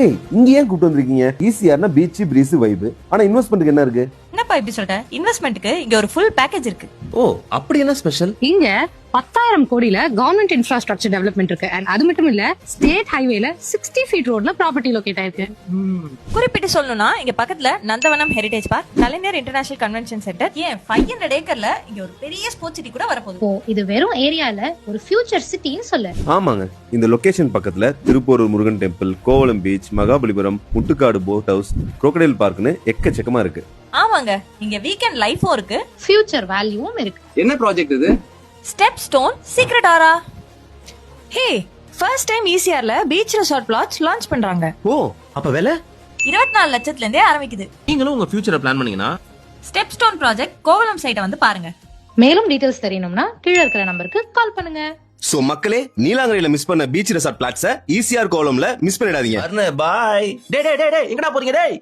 இங்க ஏன் கூப்பிட்டு வந்திருக்கீங்க? ஈஸியானா பீச் பிரீஸ் வைப். ஆனா இன்வெஸ்ட்மென்ட்க்கு என்ன இருக்கு? என்னப்பா இப்படி சொல்ற? இன்வெஸ்ட்மென்ட்க்கு இங்க ஒரு ஃபுல் பேக்கேஜ் இருக்கு. ஓ, அப்படி என்ன ஸ்பெஷல்? இங்க 10,000 கோடியில கவர்மெண்ட் இன்ஃப்ராஸ்ட்ரக்சர் டெவலப்மெண்ட் இருக்கு. அண்ட் அது மட்டும் இல்ல, ஸ்டேட் ஹைவேல 60 ஃபீட் ரோட்ல ப்ராப்பர்ட்டி லொகேட் ஆயிருக்கு. குறிப்பிட்டு சொல்லணும்னா இங்க பக்கத்துல நந்தவனம் ஹெரிடேஜ் பார்க், கலைஞர் இன்டர்நேஷனல் கன்வென்ஷன் சென்டர், ஏன் 500 ஏக்கர்ல இங்க ஒரு பெரிய ஸ்போர்ட்ஸ் சிட்டி கூட வரப்போகுது. ஓ, இது வெறும் ஏரியால ஒரு ஃபியூச்சர் சிட்டின்னு சொல்லு. ஆமாங்க, இந்த லொகேஷன் பக்கத்துல Thiruporur Murugan temple, Kovalam beach, Mahabalipuram, Muttukadu boat house, crocodile பார்க்னு எக்கச்சக்கமா இருக்கு. ஆமாங்க, இங்க வீக்கெண்ட் லைஃபும் இருக்கு, ஃபியூச்சர் வேல்யூவும் இருக்கு. என்ன ப்ராஜெக்ட் இது? ஸ்டெப் ஸ்டோன் சீக்ரெட் ஆரா. ஹே, ஃபர்ஸ்ட் டைம் ஈசிஆர்ல பீச் ரெசார்ட் பிளாட்ஸ் லான்ச் பண்றாங்க. ஓ, அப்ப விலை 24 லட்சத்துல இருந்தே ஆரம்பிக்குது. நீங்களும் உங்க ஃபியூச்சரை பிளான் பண்ணீங்கன்னா ஸ்டெப் ஸ்டோன் ப்ராஜெக்ட் கோவளம் சைட்டை வந்து பாருங்க. மேலும் டீடைல்ஸ் தெரியணும்னா கீழே இருக்கிற நம்பருக்கு கால் பண்ணுங்க. சோ மக்களே, நீலாங்கரையில மிஸ் பண்ண பீச் ரெசார்ட் பிளாட்ஸ ஈசிஆர் கோலம்ல மிஸ் பண்ணிடாதீங்க. பாய். டேய் எங்கடா போறீங்க டேய்?